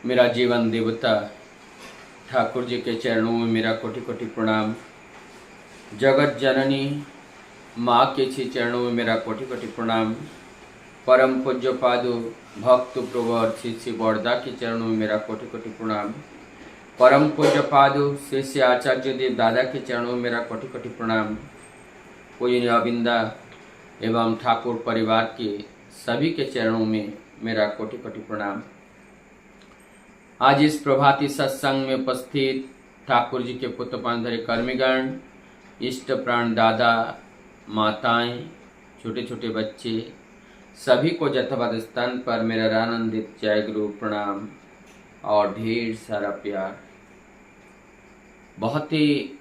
मेरा जीवन देवता ठाकुर जी के चरणों में मेरा कोटि कोटि प्रणाम। जगत जननी माँ के श्री चरणों में मेरा कोटि कोटि प्रणाम। परम पूज्य पादु भक्त प्रवर श्री श्री बड़दा के चरणों में मेरा कोटि कोटि प्रणाम। परम पूज्य पादु श्री श्री आचार्य देव दादा के चरणों में मेरा कोटि कोटि प्रणाम। पूजनीय अविंदा एवं ठाकुर परिवार के सभी के चरणों में मेरा कोटि कोटि प्रणाम। आज इस प्रभाती सत्संग में उपस्थित ठाकुर जी के पुत्र पांधरे कर्मीगण, इष्ट प्राण दादा, माताएं, छोटे छोटे बच्चे, सभी को जथाबद्ध स्थान पर मेरा आनंदित जय गुरु प्रणाम और ढेर सारा प्यार। बहुत ही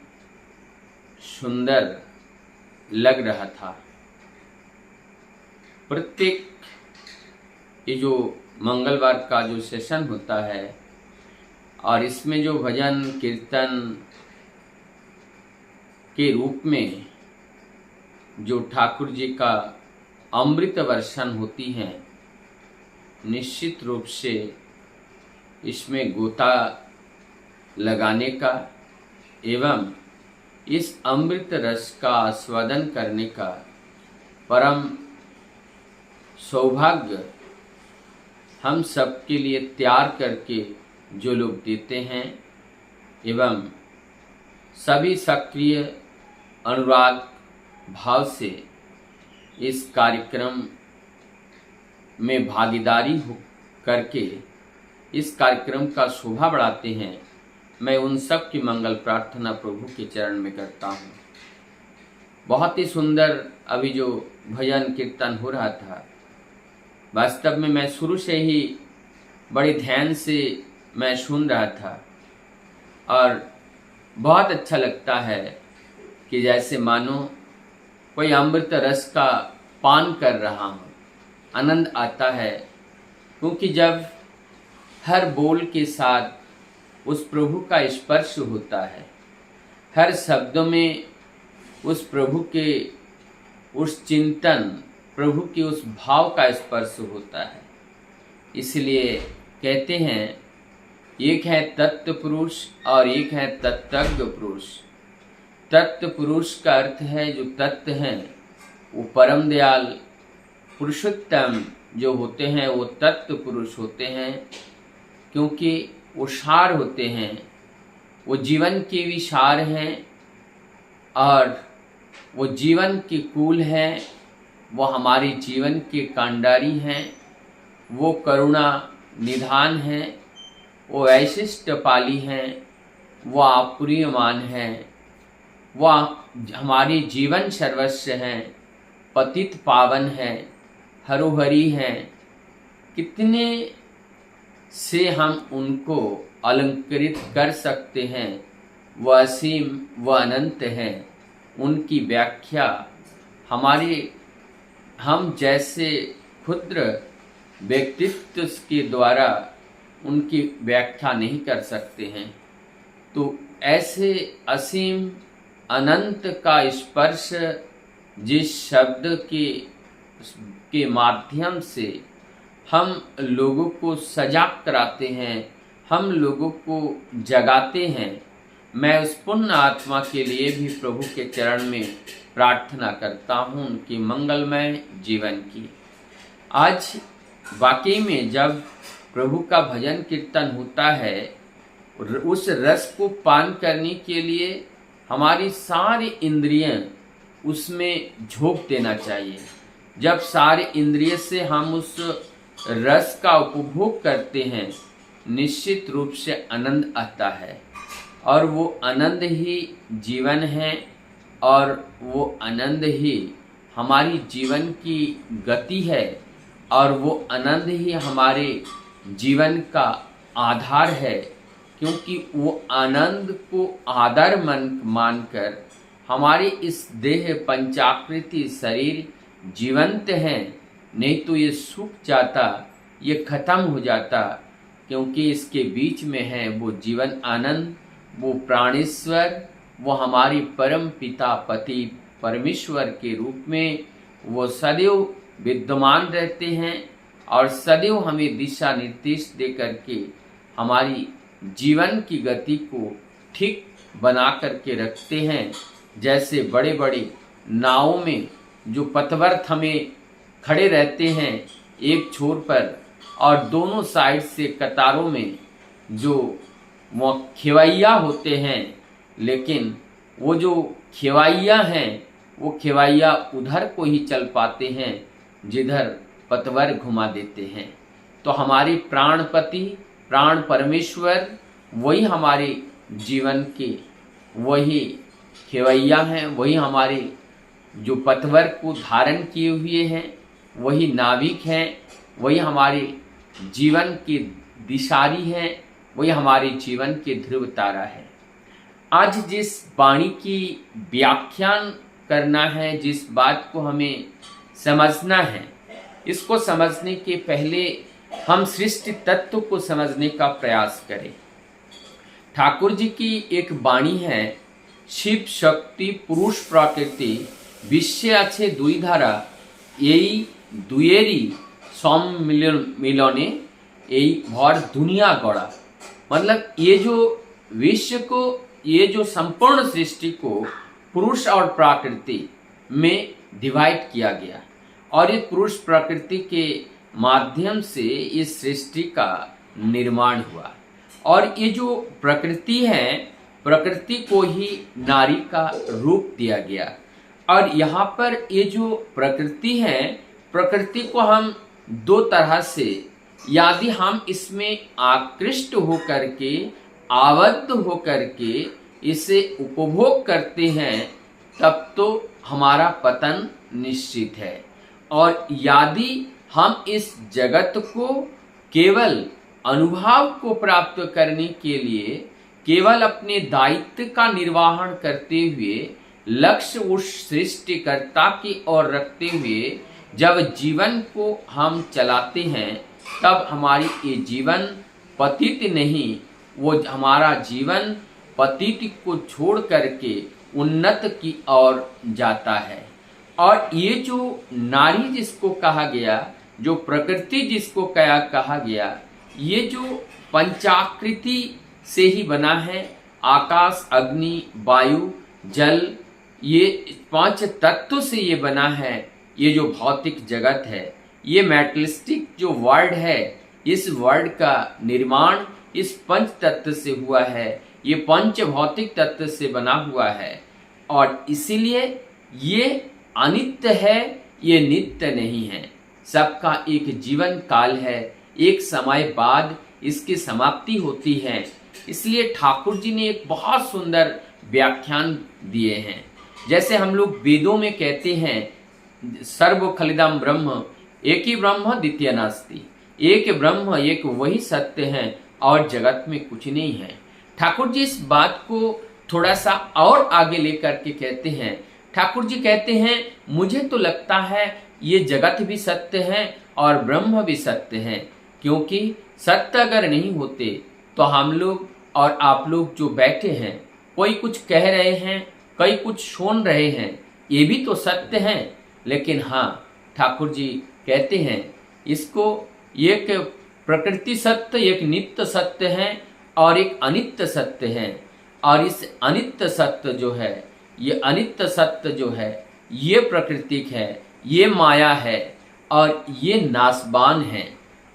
सुंदर लग रहा था। प्रत्येक ये जो मंगलवार का जो सेशन होता है और इसमें जो भजन कीर्तन के रूप में जो ठाकुर जी का अमृत वर्षण होती हैं, निश्चित रूप से इसमें गोता लगाने का एवं इस अमृत रस का आस्वादन करने का परम सौभाग्य हम सबके लिए तैयार करके जो लोग देते हैं एवं सभी सक्रिय अनुराग भाव से इस कार्यक्रम में भागीदारी करके इस कार्यक्रम का शोभा बढ़ाते हैं, मैं उन सब की मंगल प्रार्थना प्रभु के चरण में करता हूँ। बहुत ही सुंदर अभी जो भजन कीर्तन हो रहा था, वास्तव में मैं शुरू से ही बड़े ध्यान से मैं सुन रहा था और बहुत अच्छा लगता है कि जैसे मानो कोई अमृत रस का पान कर रहा हूँ। आनंद आता है क्योंकि जब हर बोल के साथ उस प्रभु का स्पर्श होता है, हर शब्द में उस प्रभु के उस चिंतन, प्रभु के उस भाव का स्पर्श होता है। इसलिए कहते हैं एक है तत्व पुरुष और एक है तत्त्वज्ञ पुरुष। तत्व पुरुष का अर्थ है जो तत्व हैं वो परम दयाल पुरुषोत्तम जो होते हैं वो तत्व पुरुष होते हैं, क्योंकि वो सार होते हैं, वो जीवन के भी सार हैं और वो जीवन के कूल हैं, वो हमारे जीवन के कांडारी हैं, वो करुणा निधान हैं, वो वैशिष्ट पाली हैं, वो अपूर्यमान हैं, वह हमारी जीवन सर्वस्व हैं, पतित पावन हैं, हरोहरी हैं। कितने से हम उनको अलंकृत कर सकते हैं। वह असीम व अनंत हैं। उनकी व्याख्या हम जैसे क्षुद्र व्यक्तित्व के द्वारा उनकी व्याख्या नहीं कर सकते हैं। तो ऐसे असीम अनंत का स्पर्श जिस शब्द के माध्यम से हम लोगों को सजाग कराते हैं, हम लोगों को जगाते हैं, मैं उस पुण्य आत्मा के लिए भी प्रभु के चरण में प्रार्थना करता हूँ उनकी मंगलमय जीवन की। आज वाकई में जब प्रभु का भजन कीर्तन होता है, उस रस को पान करने के लिए हमारी सारी इंद्रियां उसमें झोंक देना चाहिए। जब सारे इंद्रिय से हम उस रस का उपभोग करते हैं, निश्चित रूप से आनंद आता है और वो आनंद ही जीवन है और वो आनंद ही हमारी जीवन की गति है और वो आनंद ही हमारे जीवन का आधार है, क्योंकि वो आनंद को आदर मानकर हमारे इस देह पंचाकृति शरीर जीवंत हैं। नहीं तो ये सूख जाता, ये खत्म हो जाता, क्योंकि इसके बीच में है वो जीवन आनंद, वो प्राणेश्वर, वो हमारी परम पिता पति परमेश्वर के रूप में वो सदैव विद्यमान रहते हैं और सदैव हमें दिशा निर्देश दे करके हमारी जीवन की गति को ठीक बना करके रखते हैं। जैसे बड़े बड़े नावों में जो पतवर्त हमें खड़े रहते हैं एक छोर पर, और दोनों साइड से कतारों में जो वो खेवैया होते हैं, लेकिन वो जो खेवैया हैं वो खेवैया उधर को ही चल पाते हैं जिधर पतवर घुमा देते हैं। तो हमारे प्राणपति प्राण परमेश्वर वही हमारे जीवन के वही खेवैया हैं, वही हमारे जो पतवर को धारण किए हुए हैं, वही नाविक हैं, वही हमारे जीवन के दिशारी हैं, वही हमारे जीवन के ध्रुव तारा है। आज जिस वाणी की व्याख्यान करना है, जिस बात को हमें समझना है, इसको समझने के पहले हम सृष्टि तत्व को समझने का प्रयास करें। ठाकुर जी की एक वाणी है, शिव शक्ति पुरुष प्रकृति विश्वे आछे दुई धारा एई दुएरी सम्मिलने एई भर दुनिया गड़ा। मतलब ये जो विश्व को, ये जो संपूर्ण सृष्टि को पुरुष और प्रकृति में डिवाइड किया गया, और ये पुरुष प्रकृति के माध्यम से इस सृष्टि का निर्माण हुआ। और ये जो प्रकृति है, प्रकृति को ही नारी का रूप दिया गया। और यहाँ पर ये जो प्रकृति है, प्रकृति को हम दो तरह से, यदि हम इसमें आकृष्ट होकर के, आबद्ध होकर के इसे उपभोग करते हैं, तब तो हमारा पतन निश्चित है। और यदि हम इस जगत को केवल अनुभव को प्राप्त करने के लिए, केवल अपने दायित्व का निर्वहन करते हुए लक्ष्य उस सृष्टिकर्ता की ओर रखते हुए जब जीवन को हम चलाते हैं, तब हमारी ये जीवन पतित नहीं, वो हमारा जीवन पतित को छोड़ करके उन्नत की ओर जाता है। और ये जो नारी जिसको कहा गया, जो प्रकृति जिसको कहा गया, ये जो पंचाकृति से ही बना है, आकाश अग्नि वायु जल, ये पांच तत्व से ये बना है। ये जो भौतिक जगत है, ये मैटेरियलिस्टिक जो वर्ल्ड है, इस वर्ल्ड का निर्माण इस पंच तत्व से हुआ है, ये पंच भौतिक तत्व से बना हुआ है। और इसीलिए ये अनित्य है, ये नित्य नहीं है। सबका एक जीवन काल है, एक समय बाद इसकी समाप्ति होती है। इसलिए ठाकुर जी ने एक बहुत सुंदर व्याख्यान दिए हैं। जैसे हम लोग वेदों में कहते हैं सर्व खलिदम ब्रह्म, एक ही ब्रह्म द्वितीय नास्ति, एक ब्रह्म एक वही सत्य है और जगत में कुछ नहीं है। ठाकुर जी इस बात को थोड़ा सा और आगे लेकर के कहते हैं। ठाकुर जी कहते हैं, मुझे तो लगता है ये जगत भी सत्य है और ब्रह्म भी सत्य है, क्योंकि सत्य अगर नहीं होते तो हम लोग और आप लोग जो बैठे हैं, कोई कुछ कह रहे हैं, कई कुछ सुन रहे हैं, ये भी तो सत्य है। लेकिन हाँ, ठाकुर जी कहते हैं इसको, एक प्रकृति सत्य, एक नित्य सत्य है और एक अनित्य सत्य है। और इस अनित्य सत्य जो है, ये अनित्य सत्य जो है, ये प्राकृतिक है, ये माया है और ये नाशवान है।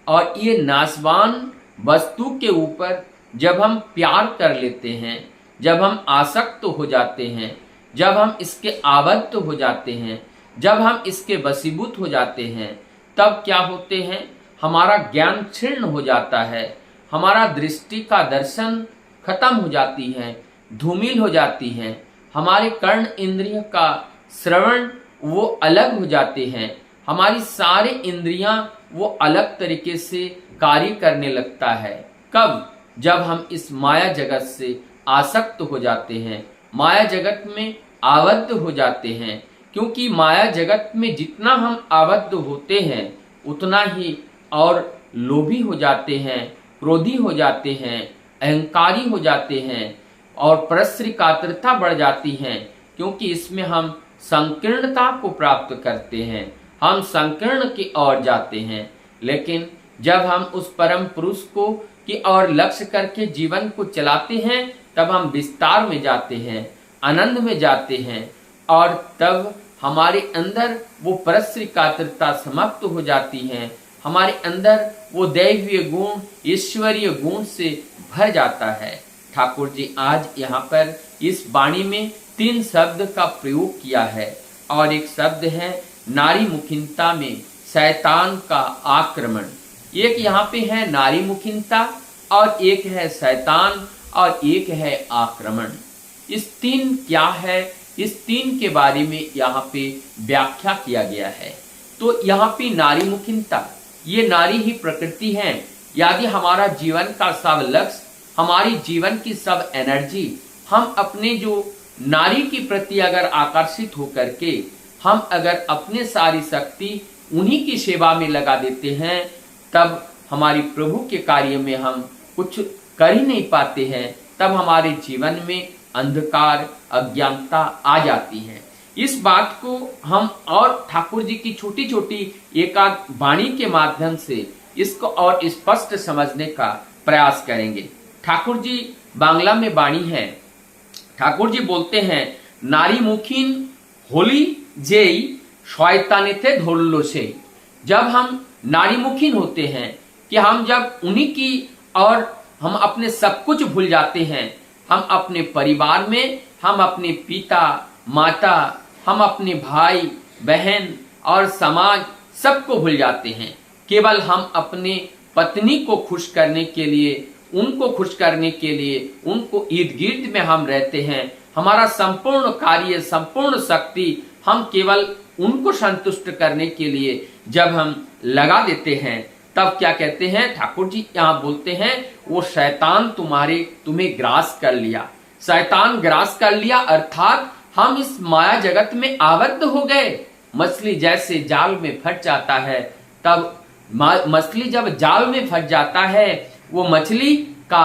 और ये नाशवान वस्तु के ऊपर जब हम प्यार कर लेते हैं, जब हम आसक्त हो जाते हैं, जब हम इसके आबद्ध हो जाते हैं, जब हम इसके वशीभूत हो जाते हैं, तब क्या होते हैं, हमारा ज्ञान क्षीण हो जाता है, हमारा दृष्टि का दर्शन खत्म हो जाती है, धूमिल हो जाती है, हमारे कर्ण इंद्रिय का श्रवण वो अलग हो जाते हैं, हमारी सारे इंद्रियां वो अलग तरीके से कार्य करने लगता है। कब? जब हम इस माया जगत से आसक्त हो जाते हैं, माया जगत में आबद्ध हो जाते हैं। क्योंकि माया जगत में जितना हम आबद्ध होते हैं, उतना ही और लोभी हो जाते हैं, क्रोधी हो जाते हैं, अहंकारी हो जाते हैं और परस्त्री कातरता बढ़ जाती है। क्योंकि इसमें हम संकीर्णता को प्राप्त करते हैं, हम संकीर्ण की ओर जाते हैं। लेकिन जब हम उस परम पुरुष को की और लक्ष्य करके जीवन को चलाते हैं, तब हम विस्तार में जाते हैं, आनंद में जाते हैं, और तब हमारे अंदर वो परस्त्री कातरता समाप्त हो जाती है। हमारे अंदर वो दैवीय गुण, ईश्वरीय गुण से भर जाता है। ठाकुर जी आज यहाँ पर इस वाणी में 3 शब्द का प्रयोग किया है, और एक शब्द है नारी मुखिनता में शैतान का आक्रमण। एक यहाँ पे है नारी मुखिनता, और एक है शैतान, और एक है आक्रमण। इस 3 क्या है, इस 3 के बारे में यहाँ पे व्याख्या किया गया है। तो यहाँ पे नारी मुखिनता, ये नारी ही प्रकृति है। यदि हमारा जीवन का सब लक्ष्य, हमारी जीवन की सब एनर्जी हम अपने जो नारी के प्रति अगर आकर्षित होकर के हम अगर अपने सारी शक्ति उन्हीं की सेवा में लगा देते हैं, तब हमारी प्रभु के कार्य में हम कुछ कर ही नहीं पाते हैं। तब हमारे जीवन में अंधकार, अज्ञानता आ जाती है। इस बात को हम और ठाकुर जी की छोटी छोटी एकांत वाणी के माध्यम से इसको और स्पष्ट समझने का प्रयास करेंगे। ठाकुर जी बांग्ला में वाणी है। ठाकुर जी बोलते हैं, नारी मुखिन होली जेई शयताने थे धोल्लो से। जब हम नारी मुखिन होते हैं कि हम जब उन्हीं की और हम अपने सब कुछ भूल जाते हैं, हम अपने परिवार में, हम अपने पिता माता, हम अपने भाई बहन और समाज सबको भूल जाते हैं। केवल हम अपने पत्नी को खुश करने के लिए, उनको खुश करने के लिए, उनको इर्द गिर्द में हम रहते हैं। हमारा संपूर्ण कार्य, संपूर्ण शक्ति हम केवल उनको संतुष्ट करने के लिए जब हम लगा देते हैं, तब क्या कहते हैं ठाकुर जी यहाँ बोलते हैं, वो शैतान तुम्हें ग्रास कर लिया। शैतान ग्रास कर लिया अर्थात हम इस माया जगत में आबद्ध हो गए। मछली जैसे जाल में फंस जाता है, तब मछली जब जाल में फंस जाता है, वो मछली का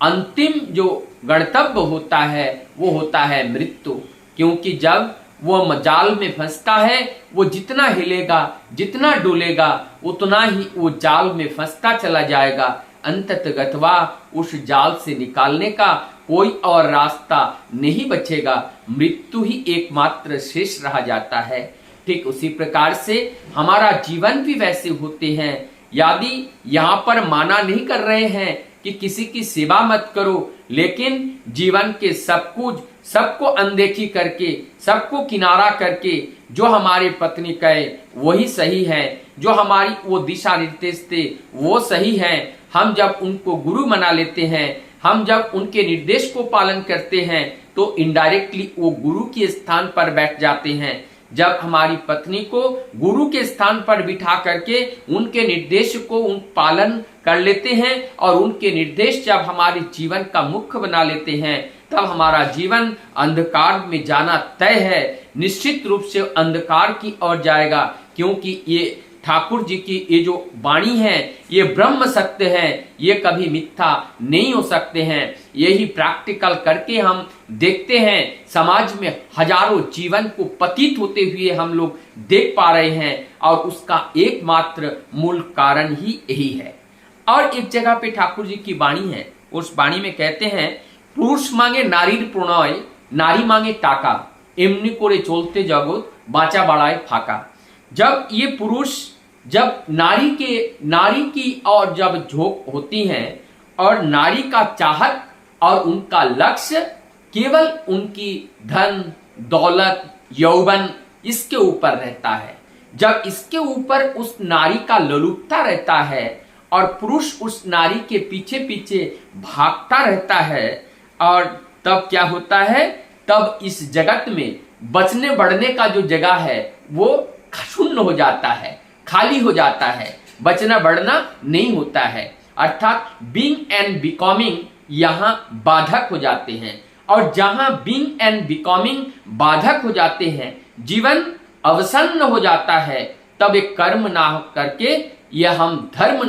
अंतिम जो गंतव्य होता है वो होता है मृत्यु। क्योंकि जब वो जाल में फंसता है, वो जितना हिलेगा, जितना डोलेगा, उतना ही वो जाल में फंसता चला जाएगा। अंततगतवा उस जाल से निकालने का कोई और रास्ता नहीं बचेगा, मृत्यु ही एकमात्र शेष रह जाता है। ठीक उसी प्रकार से हमारा जीवन भी वैसे होते हैं। यदि यहाँ पर माना नहीं कर रहे हैं कि किसी की सेवा मत करो, लेकिन जीवन के सब कुछ, सबको अनदेखी करके, सबको किनारा करके जो हमारे पत्नी कहे वही सही है, जो हमारी वो दिशा निर्देश थे वो सही है, हम जब उनको गुरु मना लेते हैं, हम जब उनके निर्देश को पालन करते हैं, तो इनडायरेक्टली वो गुरु के स्थान पर बैठ जाते हैं। जब हमारी पत्नी को गुरु के स्थान पर बिठा करके उनके निर्देश को पालन कर लेते हैं और उनके निर्देश जब हमारे जीवन का मुख्य बना लेते हैं, तब हमारा जीवन अंधकार में जाना तय है, निश्चित रूप से अंधकार की ओर जाएगा। क्योंकि ये ठाकुर जी की ये जो वाणी है, ये ब्रह्म सत्य है, ये कभी मिथ्या नहीं हो सकते हैं। यही प्रैक्टिकल करके हम देखते हैं, समाज में हजारों जीवन को पतित होते हुए हम लोग देख पा रहे हैं, और उसका एकमात्र मूल कारण ही यही है। और एक जगह पे ठाकुर जी की वाणी है, उस वाणी में कहते हैं, पुरुष मांगे नारीर प्रणय, नारी मांगे टाका, एमनी करे चलते जगत बाँचा बाड़ाए फाका। जब ये पुरुष जब नारी की और जब झोंक होती है, और नारी का चाहत और उनका लक्ष्य केवल उनकी धन दौलत यौवन इसके ऊपर रहता है, जब इसके ऊपर उस नारी का लोलुपता रहता है और पुरुष उस नारी के पीछे पीछे भागता रहता है, और तब क्या होता है, तब इस जगत में बचने बढ़ने का जो जगह है वो शून्य हो जाता है, खाली हो जाता है, बचना बढ़ना नहीं होता है। अर्थात बीइंग एंड बिकमिंग यहाँ बाधक हो जाते हैं, और जहां बीइंग एंड बिकमिंग बाधक हो जाते हैं, जीवन अवसन्न हो जाता है, तब एक कर्म ना करके, यह हम कर्म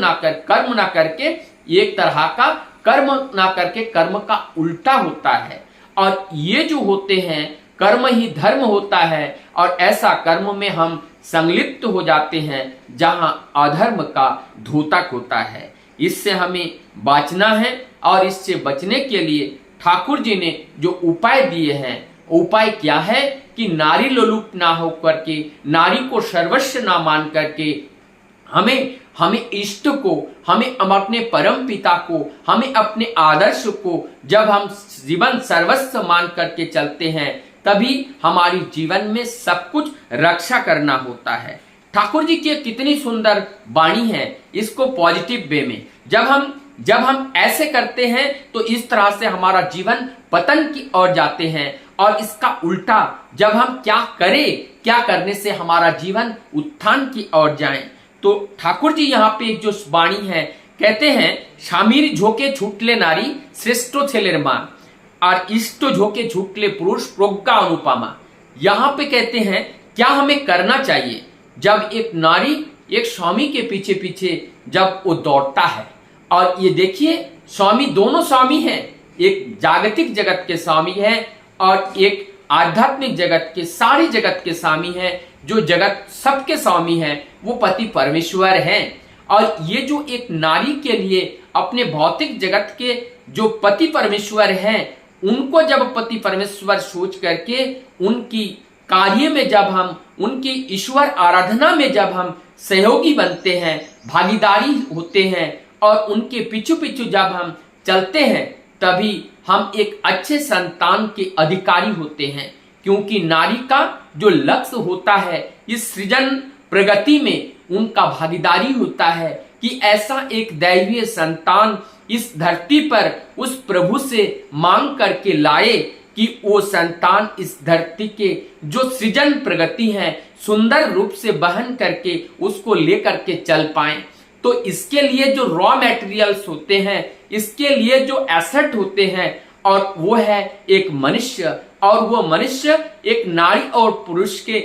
ना करके एक तरह का कर्म ना करके कर्म का उल्टा होता है। और ये जो होते हैं कर्म ही धर्म होता है, और ऐसा कर्म में हम संलिप्त हो जाते हैं जहां अधर्म का धोतक होता है। इससे हमें बचना है और इससे बचने के लिए ठाकुर जी ने जो उपाय दिए हैं, उपाय क्या है कि नारी लोलुप ना होकर के, नारी को सर्वस्व ना मान करके हमें इष्ट को, हमें अपने परम पिता को, हमें अपने आदर्श को जब हम जीवन सर्वस्व मान करके चलते हैं तभी हमारी जीवन में सब कुछ रक्षा करना होता है। ठाकुर जी की कितनी सुंदर वाणी है, इसको पॉजिटिव वे में जब हम ऐसे करते हैं तो इस तरह से हमारा जीवन पतन की ओर जाते हैं, और इसका उल्टा जब हम क्या करें, क्या करने से हमारा जीवन उत्थान की ओर जाए। तो ठाकुर जी यहाँ पे जो वाणी है, कहते हैं স্বামীর ঝোঁকে ছুটলে नारी श्रेष्ठ ছেলের मान, और इष्ट झोंके छूटले पुरुष प्रज्ञा अनुपमा। यहाँ पे कहते हैं क्या हमें करना चाहिए जब एक नारी एक स्वामी के पीछे पीछे जब वो दौड़ता है। और ये देखिए स्वामी, दोनों स्वामी हैं, एक जागतिक जगत के स्वामी हैं और एक आध्यात्मिक जगत के, सारी जगत के स्वामी हैं। जो जगत सबके स्वामी हैं वो पति परमेश्वर हैं। और ये जो एक नारी के लिए अपने भौतिक जगत के जो पति परमेश्वर हैं, उनको जब पति परमेश्वर सोच करके उनकी कार्य में जब हम, उनकी ईश्वर आराधना में जब हम सहयोगी बनते हैं, भागीदारी होते हैं और उनके पीछू पीछू जब हम चलते हैं, तभी हम एक अच्छे संतान के अधिकारी होते हैं। क्योंकि नारी का जो लक्ष्य होता है इस सृजन प्रगति में, उनका भागीदारी होता है कि ऐसा एक दैवीय संतान इस धरती पर उस प्रभु से मांग करके लाए कि वो संतान इस धरती के जो सृजन प्रगति है सुंदर रूप से बहन करके उसको लेकर के चल पाए। तो इसके लिए जो रॉ मटेरियल्स होते हैं, इसके लिए जो एसेट होते हैं, और वो है एक मनुष्य, और वो मनुष्य एक नारी और पुरुष के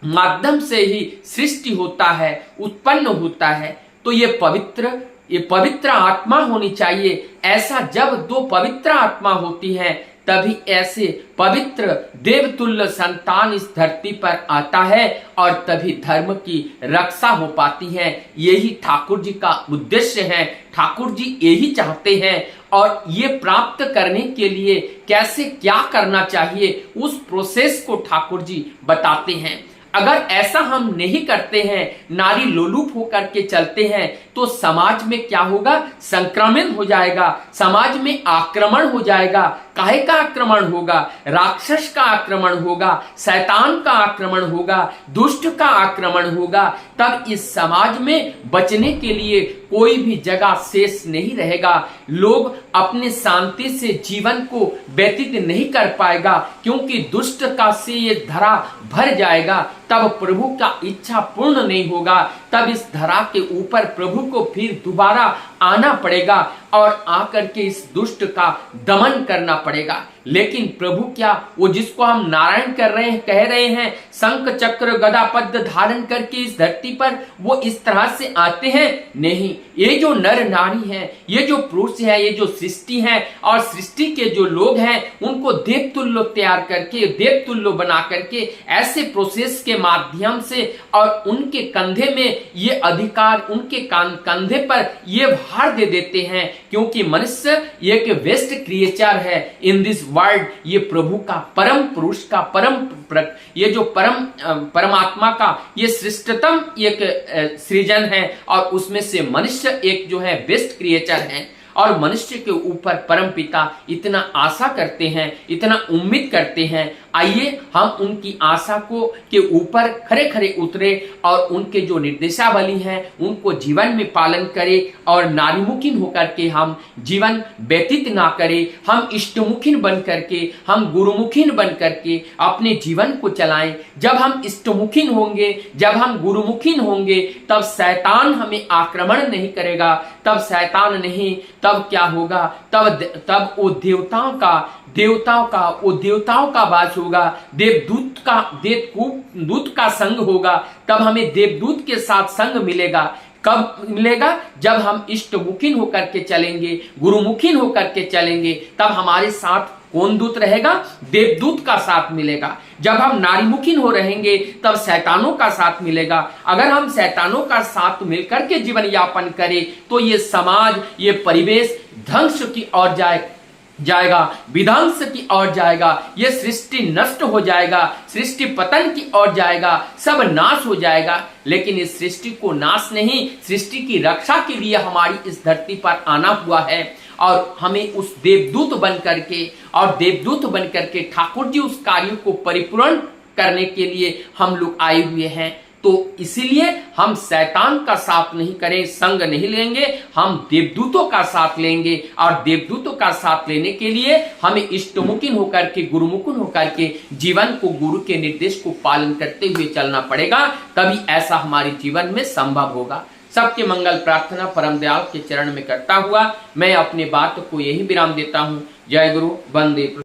माध्यम से ही सृष्टि होता है, उत्पन्न होता है। तो ये पवित्र आत्मा होनी चाहिए। ऐसा जब दो पवित्र आत्मा होती है तभी ऐसे पवित्र देवतुल्य संतान इस धरती पर आता है और तभी धर्म की रक्षा हो पाती है। यही ठाकुर जी का उद्देश्य है, ठाकुर जी यही चाहते हैं। और ये प्राप्त करने के लिए कैसे क्या करना चाहिए उस प्रोसेस को ठाकुर जी बताते हैं। अगर ऐसा हम नहीं करते हैं, नारी लोलुप होकर के चलते हैं, तो समाज में क्या होगा, संक्रमण हो जाएगा, समाज में आक्रमण हो जाएगा। काहे का आक्रमण होगा, राक्षस का आक्रमण होगा, शैतान का आक्रमण होगा, दुष्ट का आक्रमण होगा। तब इस समाज में बचने के लिए कोई भी जगह शेष नहीं रहेगा। लोग अपने शांति से जीवन को व्यतीत नहीं कर पाएगा, क्योंकि दुष्ट का से ये धरा भर जाएगा। तब प्रभु का इच्छा पूर्ण नहीं होगा, तब इस धरा के ऊपर प्रभु को फिर दोबारा आना पड़ेगा और आकर के इस दुष्ट का दमन करना पड़ेगा। लेकिन प्रभु क्या, वो जिसको हम नारायण कह रहे हैं, शंख चक्र गदा पद्म धारण करके इस धरती पर वो इस तरह से आते हैं? नहीं, ये जो नर नारी है, ये जो पुरुष है, ये जो सृष्टि है, और सृष्टि के जो लोग हैं उनको देवतुल्य तैयार करके, देवतुल्य बना करके ऐसे प्रोसेस के माध्यम से, और उनके कंधे में ये अधिकार, उनके कंधे पर ये भार दे देते हैं। क्योंकि मनुष्य एक वेस्ट क्रिएचर है इन दिस वर्ल्ड। ये प्रभु का, परम पुरुष का, ये जो परमात्मा का ये श्रेष्ठतम एक सृजन है, और उसमें से मनुष्य एक जो है बेस्ट क्रिएचर है। और मनुष्य के ऊपर परम पिता इतना आशा करते हैं, इतना उम्मीद करते हैं। आइए हम उनकी आशा को के ऊपर खरे खरे उतरे और उनके जो निर्देशावली हैं उनको जीवन में पालन करें, और नारीमुखीन होकर के हम जीवन व्यतीत ना करें। हम इष्टमुखीन बन करके, हम गुरुमुखीन बन करके अपने जीवन को चलाएं। जब हम इष्टमुखीन होंगे, जब हम गुरुमुखीन होंगे, तब शैतान हमें आक्रमण नहीं करेगा। तब शैतान नहीं, तब क्या होगा, तब वो देवताओं का वास होगा, देवदूत का संग होगा। तब हमें देवदूत के साथ संग मिलेगा। कब मिलेगा? जब हम इष्टमुखीन होकर के चलेंगे, गुरुमुखीन होकर के चलेंगे, तब हमारे साथ कौन दूत रहेगा? देवदूत का साथ मिलेगा। जब हम नारीमुखी हो रहेंगे तब शैतानों का साथ मिलेगा। अगर हम शैतानों का साथ मिलकर के जीवन यापन करें तो ये समाज, ये परिवेश ध्वंस की ओर जाएगा, विध्वंस की ओर जाएगा, ये सृष्टि नष्ट हो जाएगा, सृष्टि पतन की ओर जाएगा, सब नाश हो जाएगा। लेकिन इस सृष्टि को नाश नहीं, सृष्टि की रक्षा के लिए हमारी इस धरती पर आना हुआ है और हमें उस देवदूत बन करके ठाकुर जी उस कार्य को परिपूर्ण करने के लिए हम लोग आए हुए हैं। तो इसीलिए हम शैतान का साथ नहीं करें, संग नहीं लेंगे, हम देवदूतों का साथ लेंगे। और देवदूतों का साथ लेने के लिए हमें इष्टमुखी होकर के, गुरुमुखी होकर के जीवन को, गुरु के निर्देश को पालन करते हुए चलना पड़ेगा, तभी ऐसा हमारे जीवन में संभव होगा। सबके मंगल प्रार्थना परम दयाल के चरण में करता हुआ मैं अपनी बात को यही विराम देता हूँ। जय गुरु, वंदे।